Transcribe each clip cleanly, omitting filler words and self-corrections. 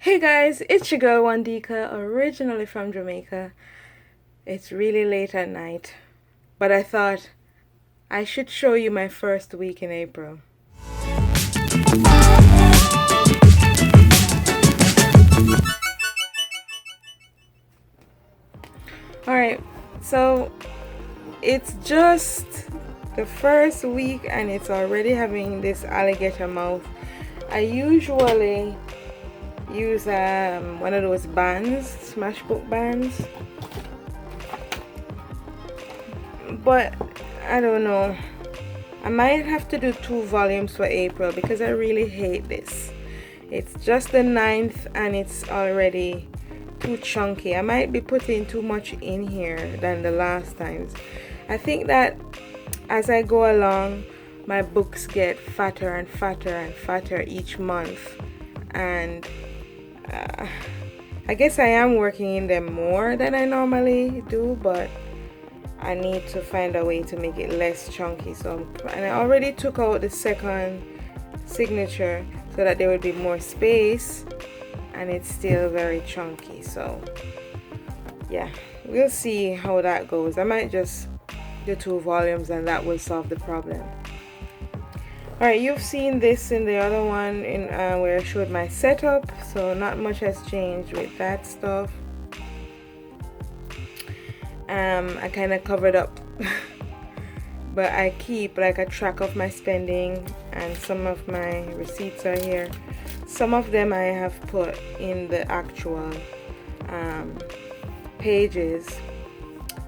Hey guys, it's your girl Wandika, originally from Jamaica. It's really late at night, but I thought I should show you my first week in April. Alright, so it's just the first week and it's already having this alligator mouth. I usually use one of those bands, Smashbook bands, but I don't know. I might have to do 2 volumes for April because I really hate this. It's just the 9th and it's already too chunky. I might be putting too much in here than the last times. I think that as I go along, my books get fatter and fatter and fatter each month, and I guess I am working in them more than I normally do, but I need to find a way to make it less chunky. And I already took out the second signature so that there would be more space, and it's still very chunky. So yeah, we'll see how that goes. I might just do 2 volumes and that will solve the problem. Alright, you've seen this in the other one where I showed my setup, so not much has changed with that stuff. I kind of covered up but I keep like a track of my spending, and some of my receipts are here. Some of them I have put in the actual pages.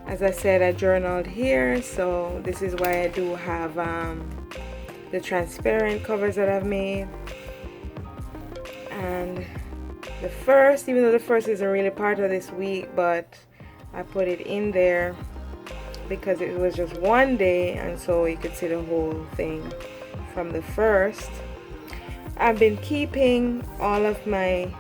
As I said, I journaled here, so this is why I do have the transparent covers that I've made. And the first, even though the first isn't really part of this week, but I put it in there because it was just one day, and so you could see the whole thing from the first. I've been keeping all of my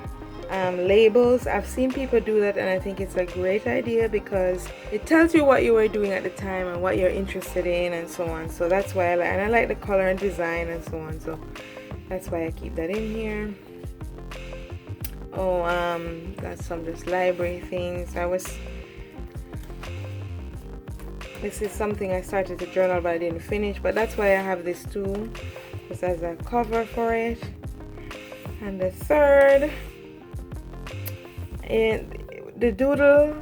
labels. I've seen people do that, and I think it's a great idea because it tells you what you were doing at the time and what you're interested in and so on. So that's why I like the color and design and so on, so that's why I keep that in here. Oh, that's some just library things. This is something I started to journal but I didn't finish, but that's why I have this too, just as a cover for it. And the third, the doodle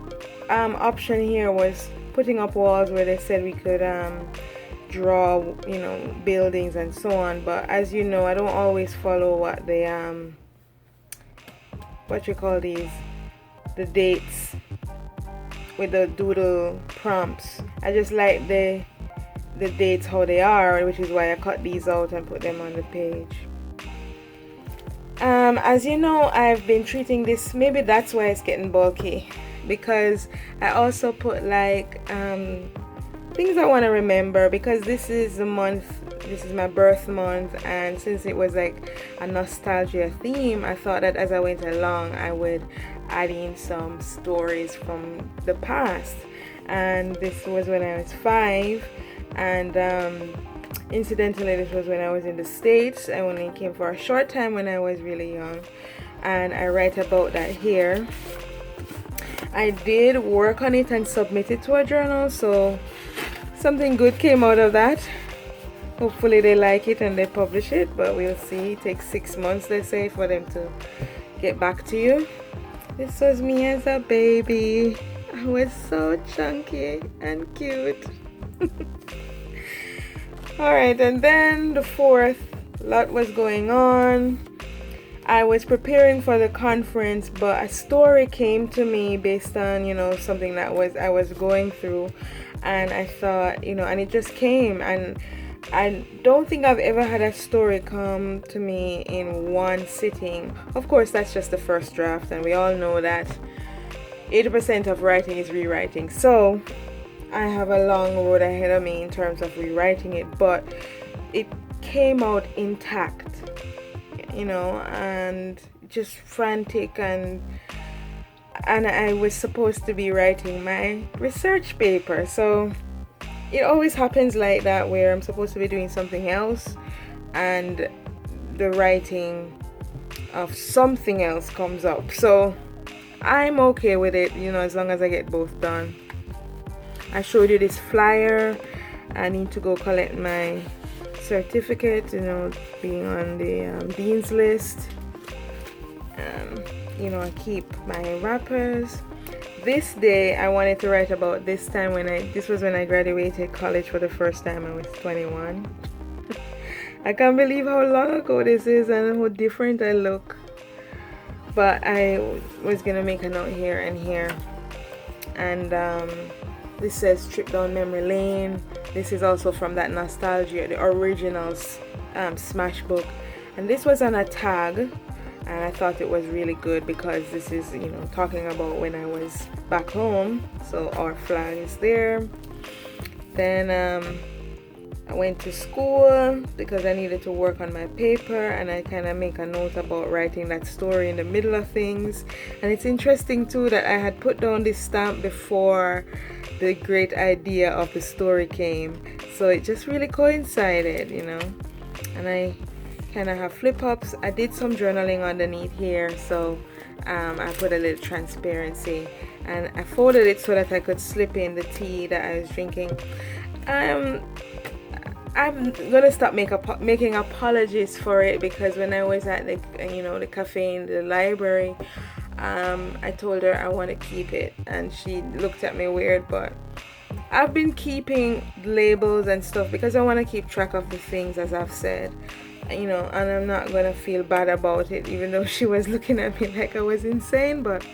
option here was putting up walls where they said we could draw, buildings and so on. But as you know, I don't always follow what the the dates with the doodle prompts. I just like the dates how they are, which is why I cut these out and put them on the page. As you know, I've been treating this, maybe that's why it's getting bulky, because I also put like things I want to remember, because this is my birth month, and since it was like a nostalgia theme, I thought that as I went along I would add in some stories from the past. And this was when I was 5, and incidentally this was when I was in the States. I only came for a short time when I was really young, and I write about that here. I did work on it and submit it to a journal, so something good came out of that. Hopefully they like it and they publish it, but we'll see. It takes 6 months, they say, for them to get back to you. This was me as a baby. I was so chunky and cute. Alright, and then the fourth, lot was going on. I was preparing for the conference, but a story came to me based on, something that I was going through, and I thought, and it just came, and I don't think I've ever had a story come to me in one sitting. Of course, that's just the first draft, and we all know that 80% of writing is rewriting. So I have a long road ahead of me in terms of rewriting it, but it came out intact, and just frantic, and I was supposed to be writing my research paper. So it always happens like that, where I'm supposed to be doing something else and the writing of something else comes up. So I'm okay with it, you know, as long as I get both done. I showed you this flyer. I need to go collect my certificate, you know, being on the dean's list. You know, I keep my wrappers. This day I wanted to write about this time this was when I graduated college for the first time. I was 21. I can't believe how long ago this is and how different I look. But I was gonna make a note here and here. And this says trip down memory lane. This is also from that nostalgia, the originals Smash book. And this was on a tag, and I thought it was really good because this is, you know, talking about when I was back home. So our flag is there. Then I went to school because I needed to work on my paper, and I kind of make a note about writing that story in the middle of things. And it's interesting too that I had put down this stamp before the great idea of the story came, so it just really coincided, you know. And I kind of have flip-ups. I did some journaling underneath here, so I put a little transparency, and I folded it so that I could slip in the tea that I was drinking. I'm gonna stop making apologies for it, because when I was at the, you know, the cafe in the library, I told her I want to keep it, and she looked at me weird. But I've been keeping labels and stuff because I want to keep track of the things, as I've said, you know, and I'm not gonna feel bad about it, even though she was looking at me like I was insane. But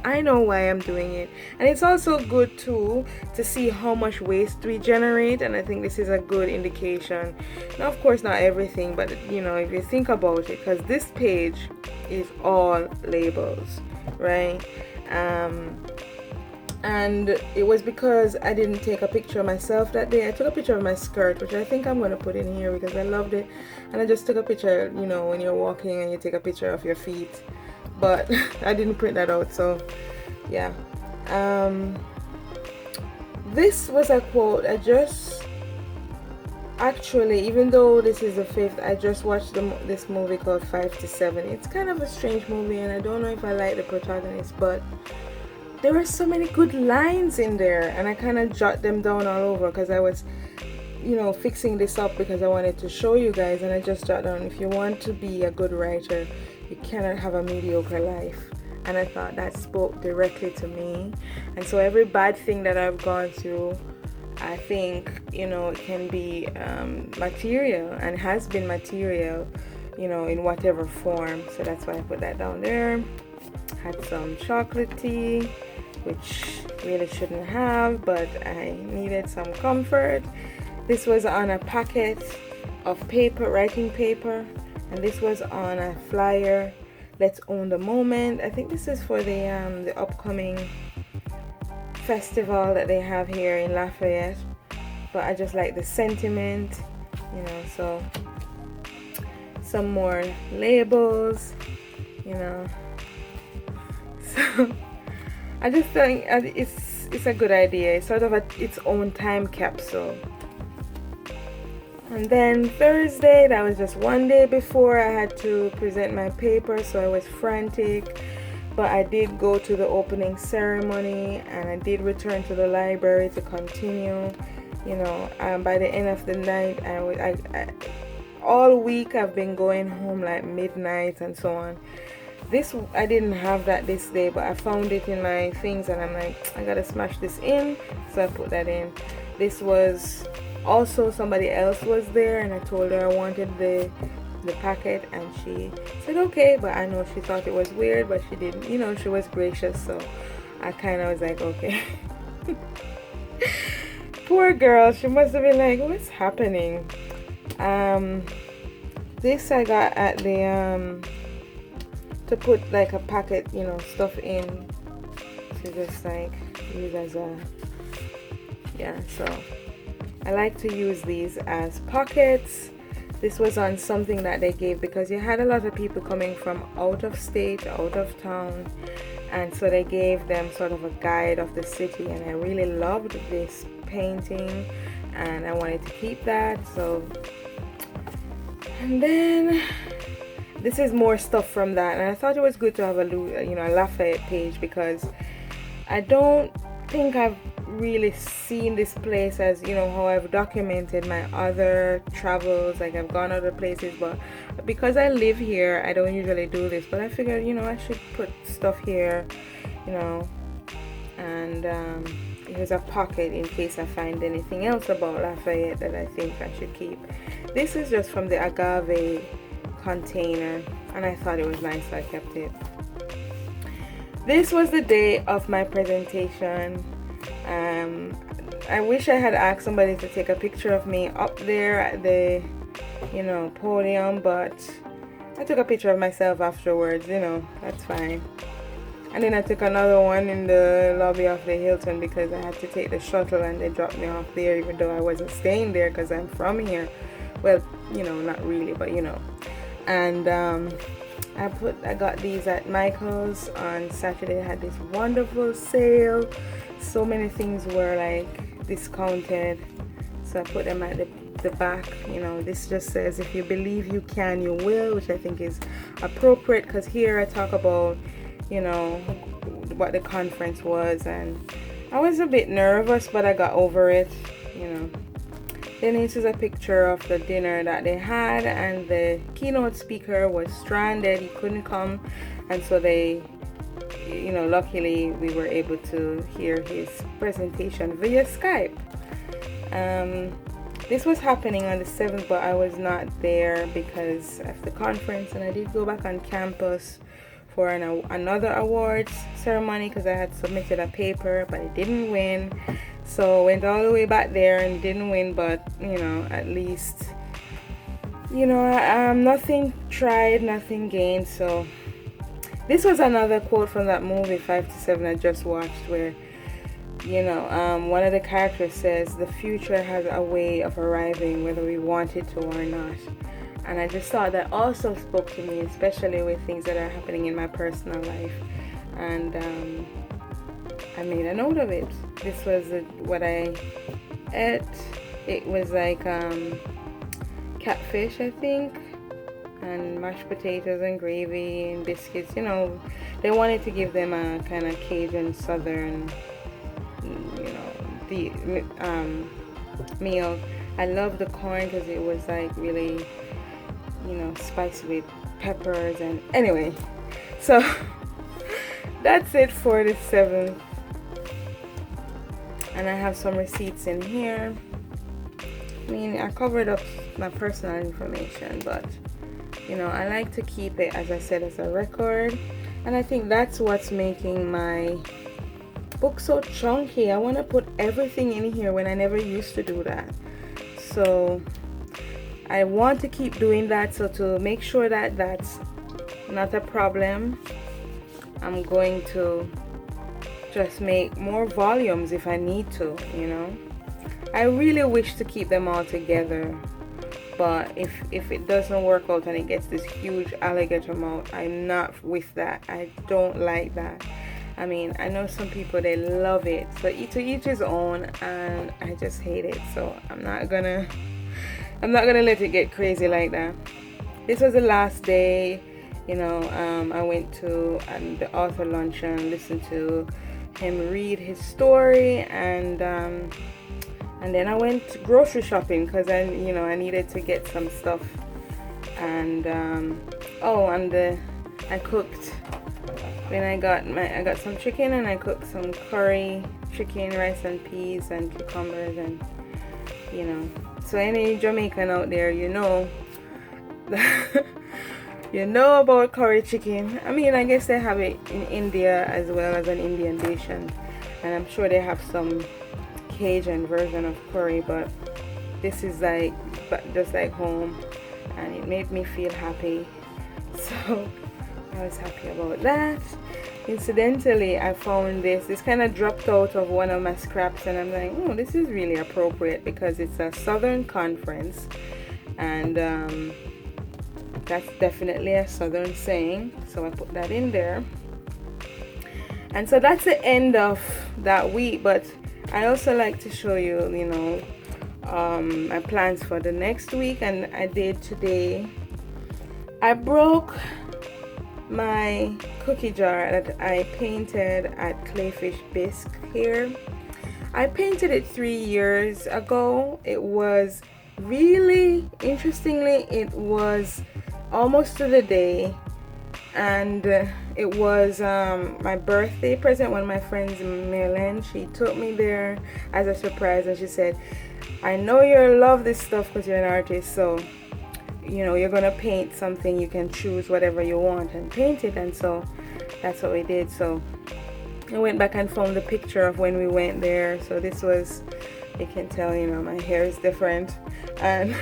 I know why I'm doing it, and it's also good too to see how much waste we generate, and I think this is a good indication. Now, of course, not everything, but you know, if you think about it, because this page is all labels, right? And it was because I didn't take a picture of myself that day. I took a picture of my skirt, which I think I'm going to put in here because I loved it, and I just took a picture, you know, when you're walking and you take a picture of your feet, but I didn't print that out. So yeah, this was a quote. I just actually, even though this is the 5th, I just watched this movie called 5 to 7. It's kind of a strange movie, and I don't know if I like the protagonist, but there were so many good lines in there, and I kind of jot them down all over because I was, you know, fixing this up because I wanted to show you guys. And I just jot down, if you want to be a good writer, you cannot have a mediocre life. And I thought that spoke directly to me. And so every bad thing that I've gone through, I think, you know, it can be material, and has been material, you know, in whatever form. So that's why I put that down there. Had some chocolate tea, which really shouldn't have, but I needed some comfort. This was on a packet of paper, writing paper, and this was on a flyer. Let's own the moment. I think this is for the upcoming festival that they have here in Lafayette, but I just like the sentiment, you know. So some more labels, you know. So I just think it's a good idea. It's sort of its own time capsule. And then Thursday, that was just one day before I had to present my paper, so I was frantic. But I did go to the opening ceremony, and I did return to the library to continue. You know, by the end of the night, I all week I've been going home like midnight and so on. This, I didn't have that this day, but I found it in my things, and I'm like, I gotta smash this in, so I put that in. This was also, somebody else was there, and I told her I wanted the packet, and she said okay, but I know she thought it was weird, but she didn't, you know, she was gracious, so I kind of was like, okay. Poor girl, she must have been like, what's happening? This I got at the to put like a packet, you know, stuff in, to just like use as a, yeah, so I like to use these as pockets. This was on something that they gave because you had a lot of people coming from out of state, out of town, and so they gave them sort of a guide of the city, and I really loved this painting and I wanted to keep that. So, and then this is more stuff from that, and I thought it was good to have a Lafayette page, because I don't think I've really seen this place as, how I've documented my other travels. Like, I've gone other places, but because I live here, I don't usually do this. But I figured, I should put stuff here, and here's a pocket in case I find anything else about Lafayette that I think I should keep. This is just from the agave container, and I thought it was nice, so I kept it. This was the day of my presentation. I wish I had asked somebody to take a picture of me up there at the podium, but I took a picture of myself afterwards. That's fine. And then I took another one in the lobby of the Hilton, because I had to take the shuttle and they dropped me off there, even though I wasn't staying there because I'm from here. Well, not really, but and I got these at Michael's on Saturday. I had this wonderful sale. So many things were like discounted, so I put them at the back. This just says, if you believe you can, you will, which I think is appropriate, because here I talk about what the conference was, and I was a bit nervous, but I got over it. Then this is a picture of the dinner that they had, and the keynote speaker was stranded. He couldn't come, and so they, luckily we were able to hear his presentation via Skype. This was happening on the 7th, but I was not there because of the conference, and I did go back on campus for another awards ceremony, because I had submitted a paper but I didn't win. So went all the way back there and didn't win, but at least nothing tried, nothing gained. So this was another quote from that movie 5 to 7 I just watched, where one of the characters says, the future has a way of arriving whether we want it to or not. And I just thought that also spoke to me, especially with things that are happening in my personal life. And I made a note of it. This was what I ate. It was like catfish, I think, and mashed potatoes and gravy and biscuits. They wanted to give them a kind of Cajun Southern, meal. I love the corn because it was like really, spicy with peppers. And anyway, so that's it for the 7th. And I have some receipts in here. I mean, I covered up my personal information, but I like to keep it, as I said, as a record. And I think that's what's making my book so chunky. I want to put everything in here when I never used to do that. So I want to keep doing that. So to make sure that that's not a problem, I'm going to just make more volumes if I need to. I really wish to keep them all together, but if it doesn't work out and it gets this huge alligator mouth, I'm not with that. I don't like that. I mean, I know some people, they love it, so to each his own, and I just hate it. So I'm not gonna let it get crazy like that. This was the last day. I went to the author luncheon, listened to him read his story, and then I went grocery shopping because I needed to get some stuff, and I cooked. Then I got some chicken, and I cooked some curry chicken, rice and peas and cucumbers, and so any Jamaican out there, about curry chicken. I mean, I guess they have it in India as well, as an Indian dish, and I'm sure they have some Cajun version of curry, but this is just like home, and it made me feel happy. So I was happy about that. Incidentally, I found this kind of dropped out of one of my scraps, and I'm like, oh, this is really appropriate because it's a Southern conference, and that's definitely a Southern saying, so I put that in there. And so that's the end of that week, but I also like to show you, my plans for the next week. And I did today I broke my cookie jar that I painted at Clayfish Bisque here. I painted it 3 years ago. It was really, interestingly, it was almost to the day, and it was my birthday present. One of my friends, Marilyn, she took me there as a surprise, and she said, I know you love this stuff because you're an artist, so you know you're gonna paint something, you can choose whatever you want and paint it. And so that's what we did. So I went back and found the picture of when we went there. So this was, you can tell, you know, my hair is different, and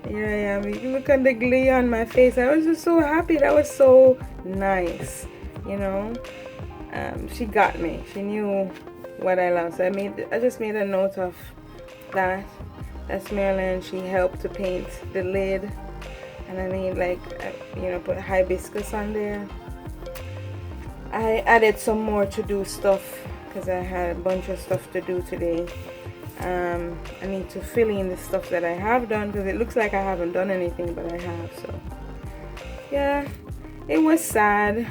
here I am. You can look at the glee on my face. I was just so happy. That was so nice, you know. She got me. She knew what I love. So I just made a note of that. That's Marilyn. She helped to paint the lid, and I made, like, you know, put hibiscus on there. I added some more to do stuff because I had a bunch of stuff to do today. I need to fill in the stuff that I have done because it looks like I haven't done anything, but I have. So yeah, it was sad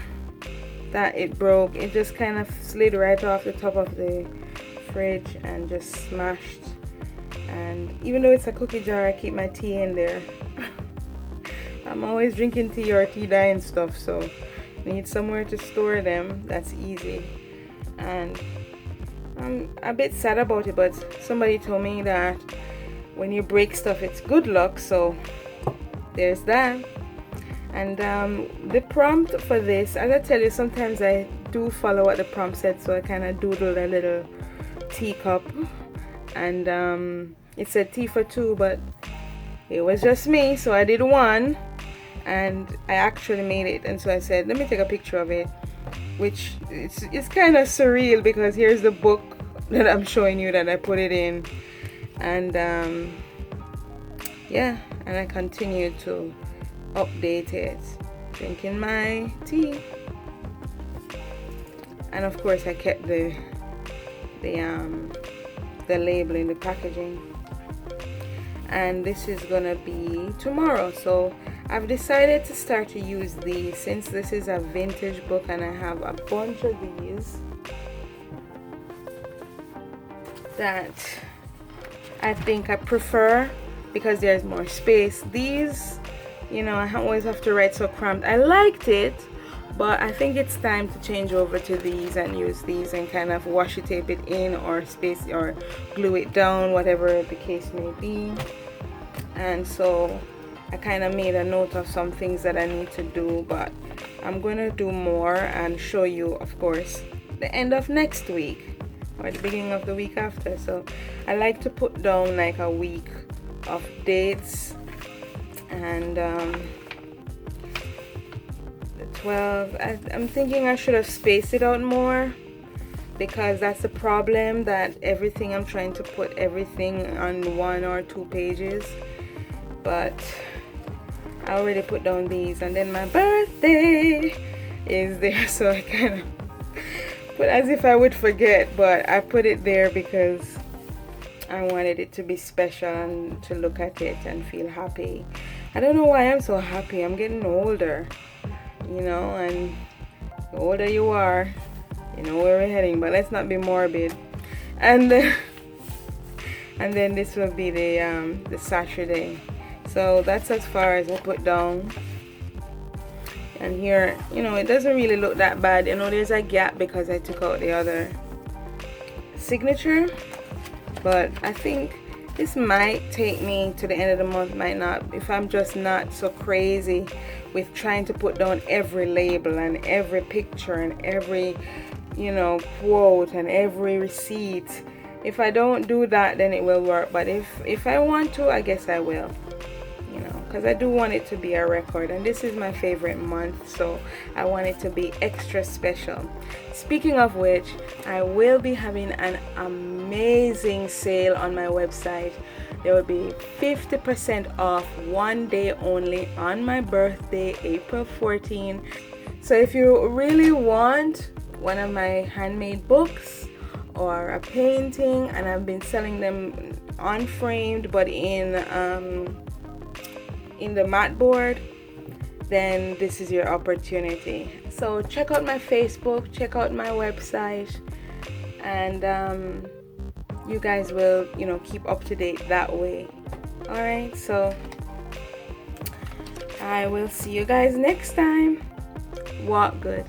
that it broke. It just kind of slid right off the top of the fridge and just smashed. And even though it's a cookie jar, I keep my tea in there. I'm always drinking tea or tea dye and stuff, so need somewhere to store them that's easy. And I'm a bit sad about it, but somebody told me that when you break stuff, it's good luck, so there's that. And the prompt for this, as I tell you, sometimes I do follow what the prompt said, so I kind of doodled a little teacup, and it said tea for two, but it was just me, so I did one, and I actually made it. And so I said, let me take a picture of it, which it's kind of surreal because here's the book that I'm showing you that I put it in. And yeah, and I continue to update it, drinking my tea. And of course I kept the label in the packaging. And this is gonna be tomorrow, so I've decided to start to use these since this is a vintage book, and I have a bunch of these that I think I prefer because there's more space. These, you know, I always have to write so cramped. I liked it, but I think it's time to change over to these and use these and kind of washi tape it in, or space, or glue it down, whatever the case may be. And so I kind of made a note of some things that I need to do, but I'm going to do more and show you, of course, the end of next week or the beginning of the week after. So I like to put down like a week of dates, and the 12, I'm thinking I should have spaced it out more, because that's the problem, that everything, I'm trying to put everything on 1 or 2 pages, but I already put down these. And then my birthday is there, so I kind of put as if I would forget, but I put it there because I wanted it to be special and to look at it and feel happy. I don't know why I'm so happy. I'm getting older, you know, and the older you are, you know where we're heading, but let's not be morbid. And and then this will be the Saturday. So that's as far as I put down. And here, you know, it doesn't really look that bad. You know, there's a gap because I took out the other signature, but I think this might take me to the end of the month, might not, if I'm just not so crazy with trying to put down every label and every picture and every, you know, quote and every receipt. If I don't do that, then it will work. But if I want to, I guess I will, you know, because I do want it to be a record, and this is my favorite month, so I want it to be extra special. Speaking of which, I will be having an amazing sale on my website. There will be 50% off one day only on my birthday, April 14. So if you really want one of my handmade books or a painting, and I've been selling them unframed but in in the mat board, then this is your opportunity. So check out my Facebook, check out my website, and you guys will, you know, keep up to date that way. All right, so I will see you guys next time. Walk good.